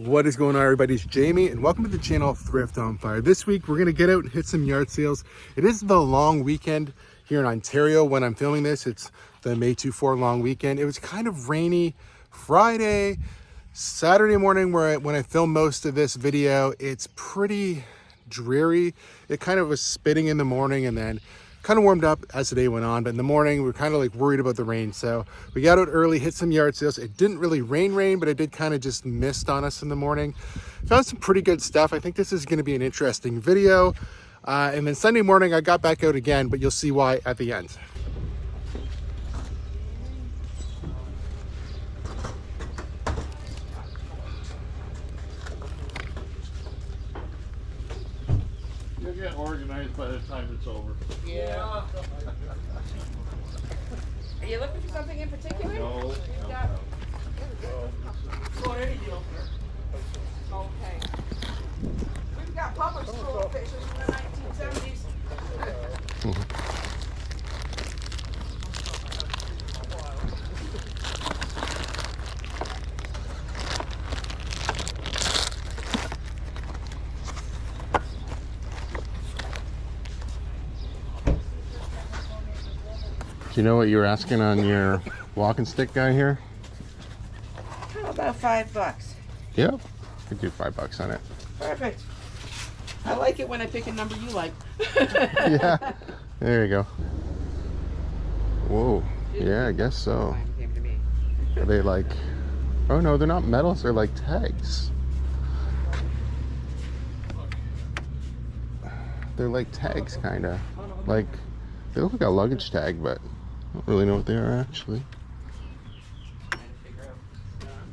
What is going on, everybody? It's Jamie and welcome to the channel Thrift on Fire. This week we're going to get out and hit some yard sales. It is the long weekend here in Ontario when I'm filming this. It's the May 24 long weekend. It was kind of rainy Friday, Saturday morning when I filmed most of this video. It's pretty dreary. It kind of was spitting in the morning and then kind of warmed up as the day went on, but in the morning we were kind of like worried about the rain, so we got out early, hit some yard sales. It didn't really rain, but it did kind of just mist on us in the morning. Found some pretty good stuff. I think this is going to be an interesting video, and then Sunday morning I got back out again, but you'll see why at the end. You'll get organized by the time it's over. Yeah. Are you looking for something in particular? No. We've got any deal here. Okay. We've got public school pictures from the 1970s. Do you know what you were asking on your walking stick guy here? How about $5? Yep, could do $5 on it. Perfect. I like it when I pick a number you like. Yeah, there you go. Whoa, yeah, I guess so. Came to me. Are they like, oh no, they're not metals, they're like tags. They're like tags, kind of. Like, they look like a luggage tag, but I don't really know what they are actually.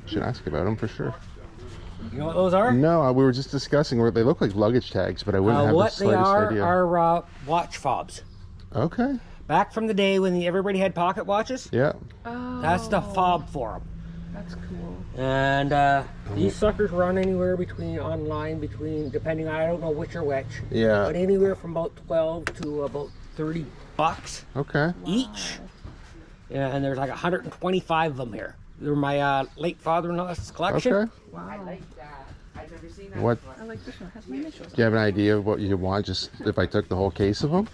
Should ask about them for sure. You know what those are? No, we were just discussing where they look like luggage tags, but I wouldn't have the what slightest they idea. are watch fobs. Okay. Back from the day when everybody had pocket watches, Yeah. that's the fob for them. That's cool. And these suckers run anywhere between, depending on, I don't know which or which, Yeah. but anywhere from about 12 to about $30 Okay. each. Yeah, and there's like 125 of them here. They're my late father-in-law's collection. Okay. Wow. I like that. I've never seen that What? before. I like this one. It has my initials. Do you have an idea of what you want? Just if I took the whole case of them?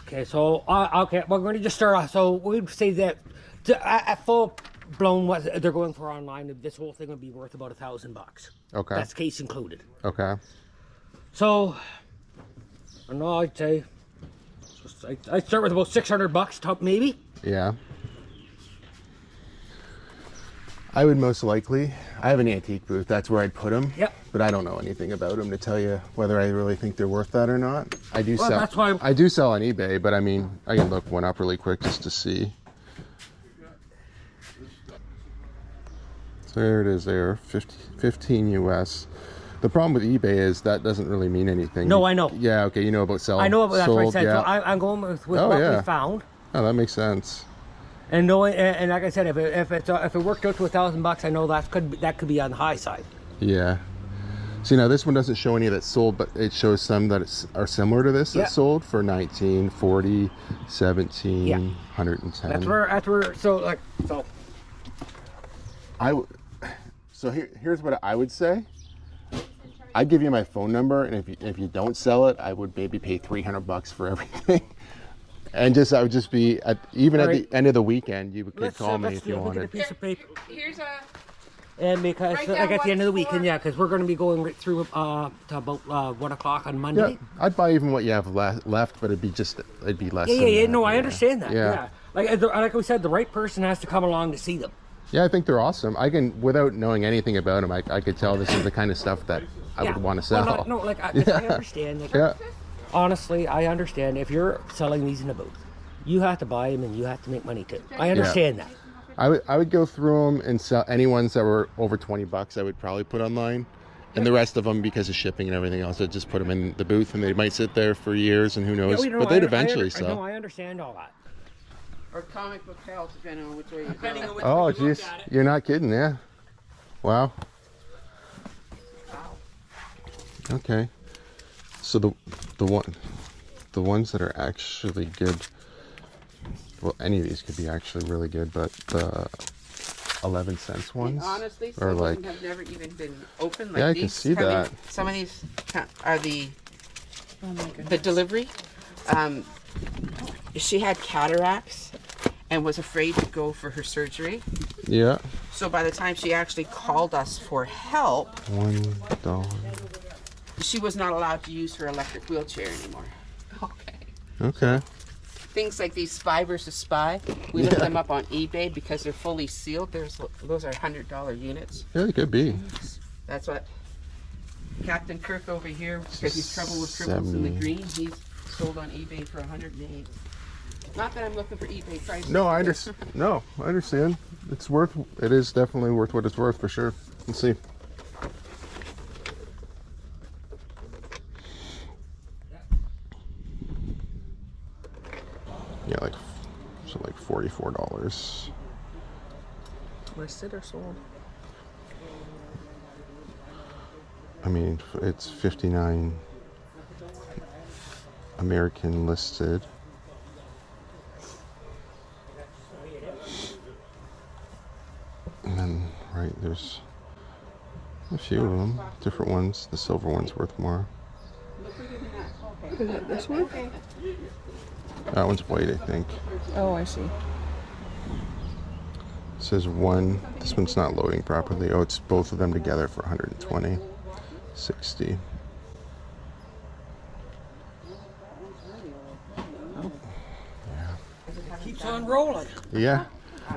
Okay, so okay, we're going to just start off. So we'd say that at full blown, what they're going for online, this whole thing would be worth about $1,000. Okay. That's case included. Okay. So, I don't know, I'd say I'd start with about $600 top, maybe. Yeah. I would most likely. I have an antique booth. That's where I'd put them. Yep. But I don't know anything about them to tell you whether I really think they're worth that or not. I do sell. That's why I do sell on eBay, but I mean, I can look one up really quick just to see. So there it is. There, 15 US. The problem with eBay is that doesn't really mean anything. No, I know. Yeah. Okay. You know about selling. I know that's what I sold, said. Yeah. So I'm going with Oh, what yeah. we found. Oh, that makes sense. And knowing, and like I said, if it worked out to $1,000, I know that could be on the high side. Yeah. See, now this one doesn't show any that sold, but it shows some that are similar to this that sold for 19, 40, 17, Yeah. 110. That's where. So So here's what I would say. I'd give you my phone number, and if you don't sell it, I would maybe pay $300 for everything. And I would just be at the end of the weekend, you could call me if you wanted. Get a piece of paper. Here's a... And because Write like down at the end of the what it's weekend, for. yeah, because we're going to be going right through to about 1 o'clock on Monday. Yeah, I'd buy even what you have left, but it'd be less. Yeah, than yeah. that. No, I understand that. Yeah. Yeah. Like we said, the right person has to come along to see them. Yeah, I think they're awesome. I can, without knowing anything about them, I could tell this is the kind of stuff that I would want to sell. Well, no, like I understand. Like, Yeah. honestly, I understand if you're selling these in a booth, you have to buy them and you have to make money too. I understand that. I would go through them and sell any ones that were over $20. I would probably put online, and the rest of them, because of shipping and everything else, I'd just put them in the booth, and they might sit there for years, and who knows? Yeah, but they'd eventually sell. No, I understand all that. Or comic book pals, depending on which way you Depending go. on which Oh, way you look jeez, at it. you're not kidding, yeah. Wow. Okay. So the ones that are actually good. Well, any of these could be actually really good, but 11 cents ones. Honestly, or some like, of them have never even been opened. Like yeah, I these can see come in- that. Some of these are the delivery. She had cataracts and was afraid to go for her surgery. Yeah. So by the time she actually called us for help, $1. she was not allowed to use her electric wheelchair anymore. Okay. Okay. Things like these Spy versus Spy, we looked them up on eBay because they're fully sealed. Those are $100 units. Yeah, they could be. That's what Captain Kirk over here, because he's trouble with criminals in the 70. green, he's sold on eBay for 108. Not that I'm looking for eBay prices. No, I understand. No, I understand. It's worth. It is definitely worth what it's worth for sure. Let's see. Yeah, like so, like $44. Listed or sold? I mean, it's 59 American listed. And then, right, there's a few of them, different ones. The silver one's worth more. Is it this one? That one's white, I think. Oh, I see. It says one. This one's not loading properly. Oh, it's both of them together for 120. 60. Keeps on rolling. Yeah.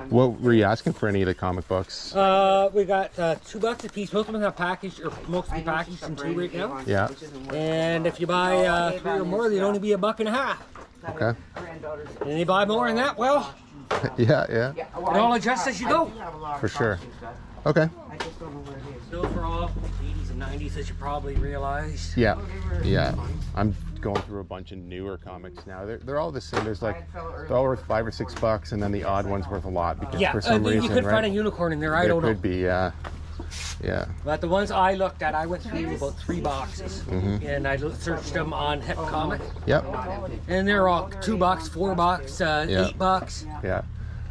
What were you asking for any of the comic books? We got $2 a piece. Most of them have packaged, or most of them packaged in 2 right now. Yeah. And if you buy 3 or more, they'd only be $1.50. Okay. And you buy more than that, well, Yeah, yeah. it all adjusts as you go. For sure. Okay. I just don't know where it is. Still for all 80s and 90s, as you probably realize. Yeah. Yeah. I'm going through a bunch of newer comics now. They're all the same. There's like, they're all worth $5 or $6, and then the odd one's worth a lot because Yeah, for some you reason, could right? find a unicorn in there, I There don't know. could be, yeah. Yeah. But the ones I looked at, I went through about 3 boxes. And I searched them on Hip Comic. Yep. And they're all $2, $4, Yeah. $8. Yeah.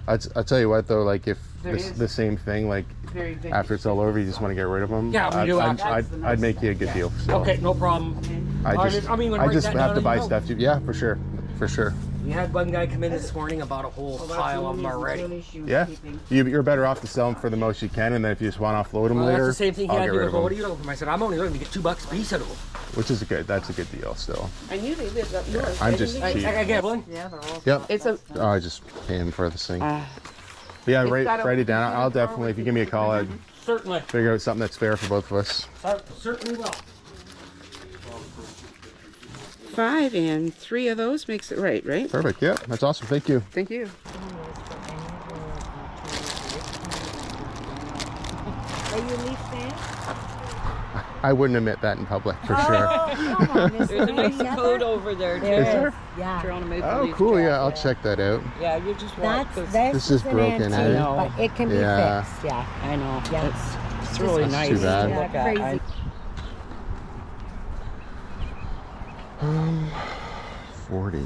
I'll tell you what though, like if the same thing, like Very vintage. after it's all over, you just want to get rid of them. Yeah, we do I'd make you a good deal. So Okay, no problem. I I just, mean, when I write just that have down to and buy you know. stuff too. Yeah, for sure. For sure. We had one guy come in this morning about a whole pile of them already. Yeah. You're better off to sell them for the most you can, and then if you just want to offload them Well, later, that's the same thing he I'll had get to do. rid Like, of well, what them. are you looking for? I said, I'm only looking to get $2 a piece out of them. Which is that's a good deal still. I knew they lived up north. I'm just cheap. I get one. Yeah, they're all. Yep. It's a. Oh, I just pay him for this thing. But yeah, write it down. I'll definitely, if you give me a call, I'd Certainly. figure out something that's fair for both of us. Certainly will. 5 and 3 of those makes it right? Perfect. Yeah, that's awesome. Thank you. Thank you. Are you a Leaf fan? I wouldn't admit that in public for Oh, sure. come on, is There's a there nice any code other? over there too. There Is there? is, yeah. Toronto Maple Oh, Leaf cool. cap, Yeah, I'll check that out. Yeah, you just walk. This is is an broken, antique, eh? but it can be Yeah. fixed, yeah. I know. Yeah. It's really That's nice too bad. to look at. Crazy. 40.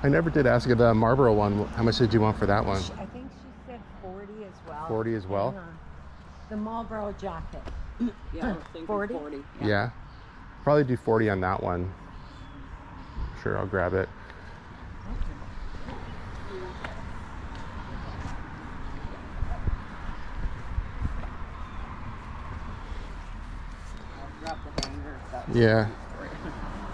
I never did ask you the Marlboro one. How much did you want for that one? I think she said 40 as well. 40 as well? The Marlboro jacket. Yeah, I was thinking 40? 40. Yeah. Probably do 40 on that one. Sure, I'll grab it. Drop the hanger. Yeah.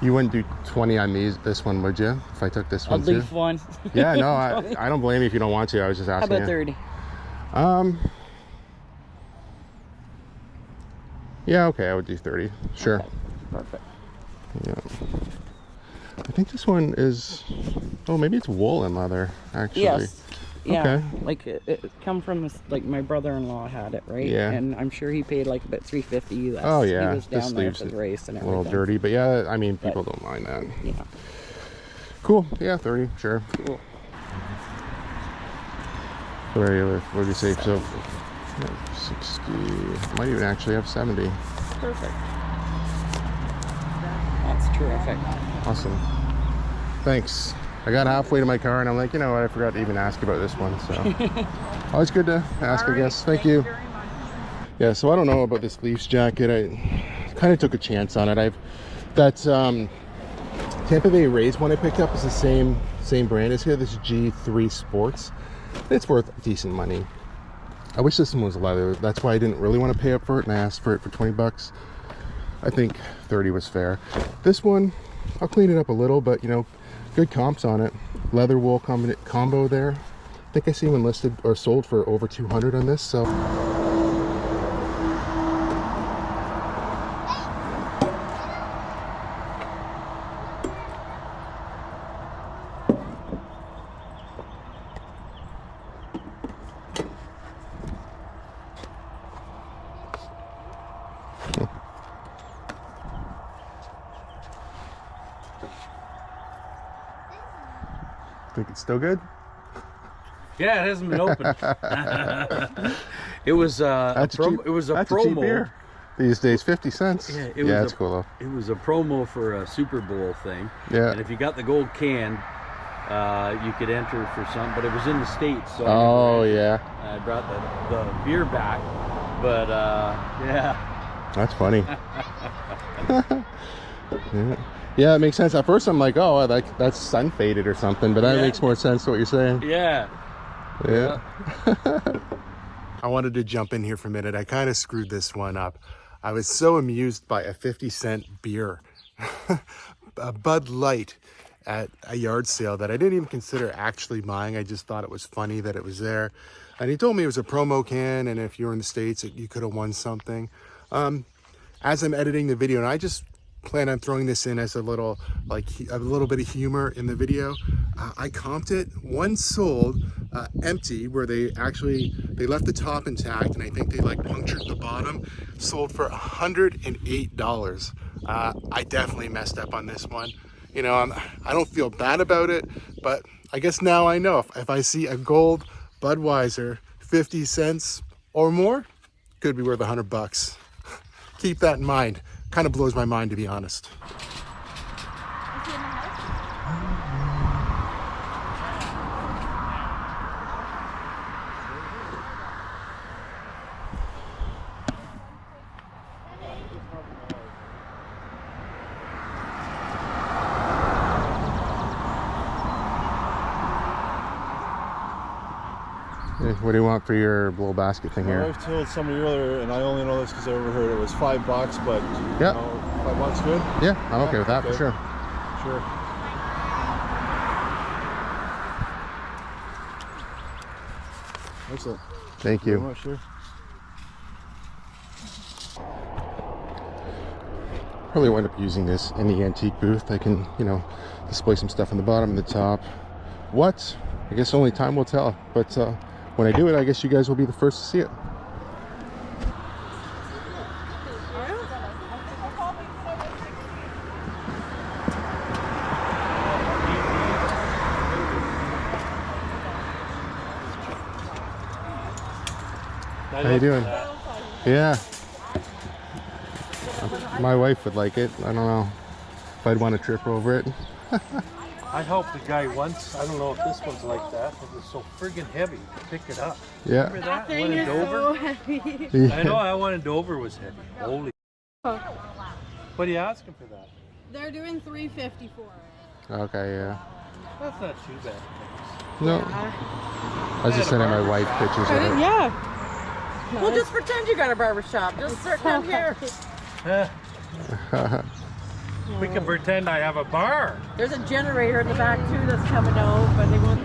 You wouldn't do 20 on this one, would you? If I took this I'll one too? leave one. Yeah, no, I don't blame you if you don't want to. I was just How asking about you. 30? Yeah, okay, I would do 30. Sure. Perfect. Yeah. I think this one is, oh, maybe it's wool and leather, actually. Yes. Yeah, Okay. like it come from this, like my brother-in-law had it, right? Yeah. And I'm sure he paid like about $350 US. Oh yeah, He was this down there leaves for the race and a everything. little dirty, but yeah, I mean, people don't mind that. Yeah. Cool. Yeah, 30, sure. Cool. The regular, what do you say? So, yeah, 60. Might even actually have 70. Perfect. That's terrific. Awesome. Thanks. I got halfway to my car and I'm like, you know what? I forgot to even ask about this one. So, always good to ask, I guess. Thank you. Yeah. So I don't know about this fleece jacket. I kind of took a chance on it. That Tampa Bay Rays one I picked up is the same brand as here. This is G3 Sports. It's worth decent money. I wish this one was leather. That's why I didn't really want to pay up for it, and I asked for it for 20 bucks. I think 30 was fair. This one, I'll clean it up a little, but you know, good comps on it. Leather wool combo there. I think I see one listed or sold for over 200 on this, so. Think it's still good? Yeah, it hasn't been opened. It was That's a cheap. it was a That's promo. a cheap beer these days. 50 cents. Yeah, Yeah, it's cool though. It was a promo for a Super Bowl thing. Yeah. And if you got the gold can, you could enter for some. But it was in the States, so Oh yeah, I brought the beer back. But yeah. that's funny. Yeah, it makes sense. At first I'm like, oh, that's sun faded or something, but that Yeah. makes more sense to what you're saying. Yeah. Yeah. I wanted to jump in here for a minute. I kind of screwed this one up. I was so amused by a 50-cent beer, a Bud Light at a yard sale that I didn't even consider actually buying. I just thought it was funny that it was there. And he told me it was a promo can, and if you were in the States, you could have won something. As I'm editing the video, and I just plan on throwing this in as a little bit of humor in the video. I comped it. One sold empty, where they left the top intact, and I think they like punctured the bottom. Sold for $108. I definitely messed up on this one. You know, I don't feel bad about it, but I guess now I know if I see a gold Budweiser 50 cents or more, could be worth $100. Keep that in mind. Kind of blows my mind, to be honest. Hey, what do you want for your little basket thing My here? wife told somebody earlier, and I only know this because I overheard it was $5, but Yeah. $5 good? Yeah, I'm okay with that for okay. sure. Sure. Excellent. Thank Very you. much, sure. Probably wind up using this in the antique booth. I can, you know, display some stuff on the bottom and the top. What? I guess only time will tell. But when I do it, I guess you guys will be the first to see it. How you doing? Yeah. My wife would like it. I don't know if I'd want to trip over it. I helped a guy once. I don't know if this one's like that. It was so friggin' heavy to pick it up. Yeah. Remember that one in Dover? Yeah. I know that one in Dover was heavy. Holy. What are you asking for that? They're doing $3.50 for it. Okay, yeah. That's not too bad. No. I was just sending my wife pictures of it. Yeah. Well, just pretend you got a barber shop. Just sit down here. We can pretend I have a bar. There's a generator in the back too that's coming out, but they won't.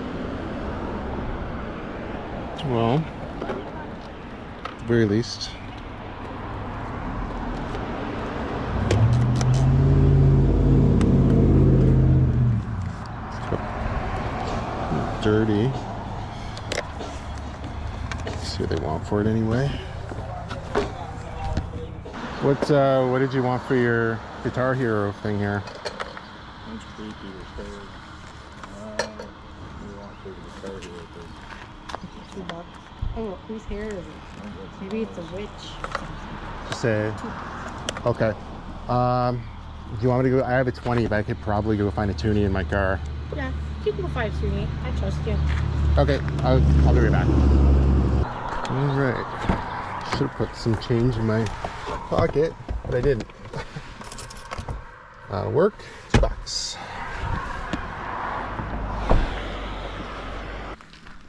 Well, at the very least. Dirty. see what they want for it anyway. What did you want for your Guitar Hero thing here? Oh, whose hair is it? Maybe it's a witch. Say, okay. Do you want me to go? I have a 20, but I could probably go find a toonie in my car. Yeah, you can go find a toonie. I trust you. Okay, I'll be right back. All right. Should have put some change in my pocket, but I didn't. That'll work. $2.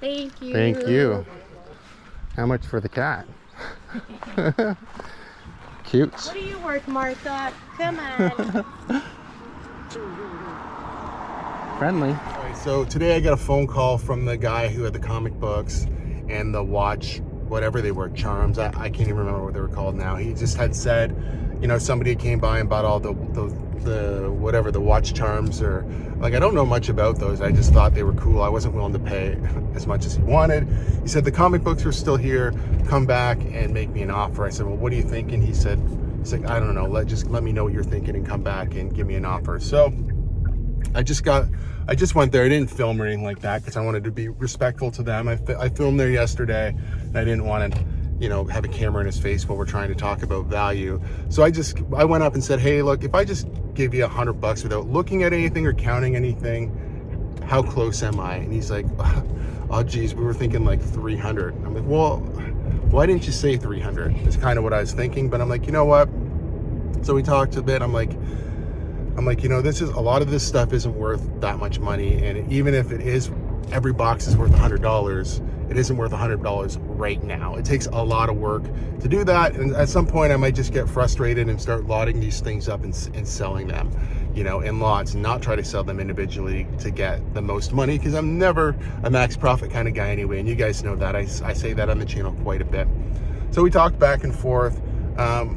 Thank you. Thank you. How much for the cat? Cute. What are you worth, Martha? Come on. Friendly. All right, so today I got a phone call from the guy who had the comic books and the watch, whatever they were, charms. I can't even remember what they were called now. He just had said, you know, somebody came by and bought all the whatever, the watch charms, or like, I don't know much about those. I just thought they were cool. I wasn't willing to pay as much as he wanted. He said the comic books were still here, come back and make me an offer. I said, well, what are you thinking? He's like, I don't know, let me know what you're thinking and come back and give me an offer. So I just went there. I didn't film or anything like that because I wanted to be respectful to them. I filmed there yesterday and I didn't want to, you know, have a camera in his face while we're trying to talk about value. So I went up and said, hey, look, if I just give you $100 without looking at anything or counting anything, how close am I? And he's like, oh geez, we were thinking like 300. I'm like, well, why didn't you say 300? It's kind of what I was thinking, but I'm like, you know what? So we talked a bit. I'm like, you know, a lot of this stuff isn't worth that much money. And even if it is, every box is worth $100. It isn't worth $100 right now. It takes a lot of work to do that. And at some point I might just get frustrated and start lotting these things up and selling them, you know, in lots, and not try to sell them individually to get the most money, because I'm never a max profit kind of guy anyway. And you guys know that. I say that on the channel quite a bit. So we talked back and forth.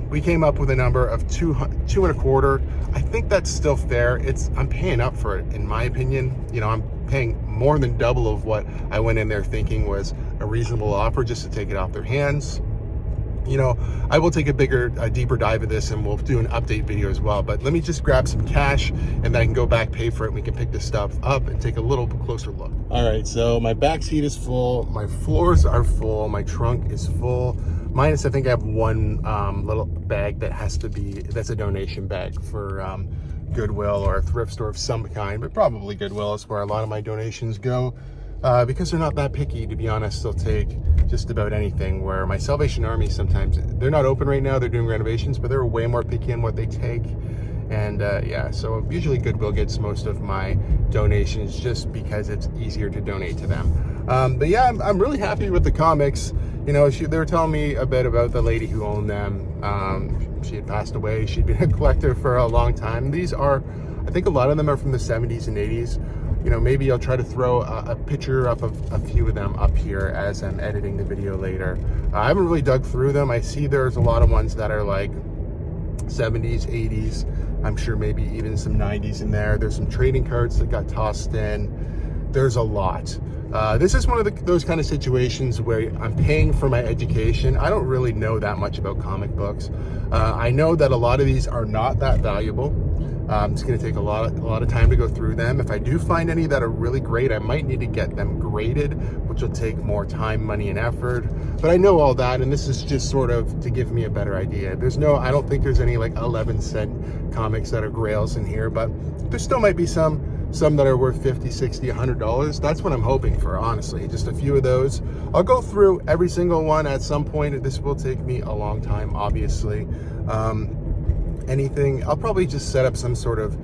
We came up with a number of $2.25. I think that's still fair. I'm paying up for it, in my opinion. You know, I'm paying more than double of what I went in there thinking was a reasonable offer just to take it off their hands. You know, I will take a deeper dive of this, and we'll do an update video as well. But let me just grab some cash and then I can go back, pay for it, and we can pick this stuff up and take a little closer look. All right, so my back seat is full, my floors are full, my trunk is full. Minus, I think I have one little bag that's a donation bag for Goodwill or a thrift store of some kind, but probably Goodwill is where a lot of my donations go, because they're not that picky, to be honest. They'll take just about anything, where my Salvation Army, sometimes they're not open right now, they're doing renovations, but they're way more picky in what they take. And yeah, so usually Goodwill gets most of my donations just because it's easier to donate to them. But yeah, I'm really happy with the comics. You know, they were telling me a bit about the lady who owned them. She had passed away. She'd been a collector for a long time. These are, I think a lot of them are from the 70s and 80s. You know, maybe I'll try to throw a picture up of a few of them up here as I'm editing the video later. I haven't really dug through them. I see there's a lot of ones that are like 70s, 80s. I'm sure maybe even some 90s in there. There's some trading cards that got tossed in. There's a lot. This is one of those kind of situations where I'm paying for my education. I don't really know that much about comic books. I know that a lot of these are not that valuable. It's going to take a lot of time to go through them. If I do find any that are really great, I might need to get them graded, which will take more time, money, and effort. But I know all that, and this is just sort of to give me a better idea. I don't think there's any like 11-cent comics that are grails in here, but there still might be some that are worth $50, $60, $100. That's what I'm hoping for, honestly. Just a few of those. I'll go through every single one at some point. This will take me a long time, obviously. Anything, I'll probably just set up some sort of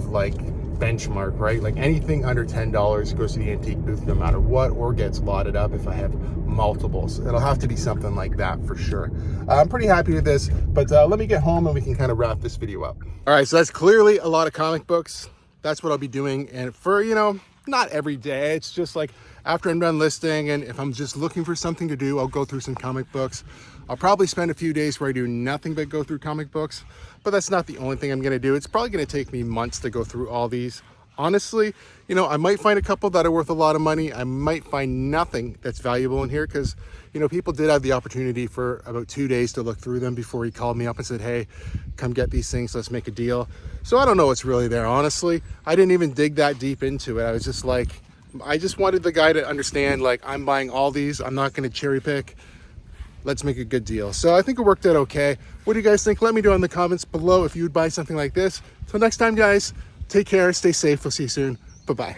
like benchmark, right? Like anything under $10 goes to the antique booth no matter what, or gets lotted up if I have multiples. It'll have to be something like that for sure. I'm pretty happy with this, but let me get home and we can kind of wrap this video up. All right, so that's clearly a lot of comic books. That's what I'll be doing. And for, you know, not every day, it's just like after I'm done listing, and if I'm just looking for something to do, I'll go through some comic books. I'll probably spend a few days where I do nothing but go through comic books, but that's not the only thing I'm going to do. It's probably going to take me months to go through all these. honestly, you know, I might find a couple that are worth a lot of money. I might find nothing that's valuable in here because, you know, people did have the opportunity for about 2 days to look through them before he called me up and said, hey, come get these things, let's make a deal. So I don't know what's really there, honestly. I didn't even dig that deep into it. I was just like, I just wanted the guy to understand, like, I'm buying all these, I'm not going to cherry pick. Let's make a good deal. So I think it worked out okay. What do you guys think? Let me know in the comments below if you would buy something like this. Till next time, guys, take care, stay safe. We'll see you soon. Bye-bye.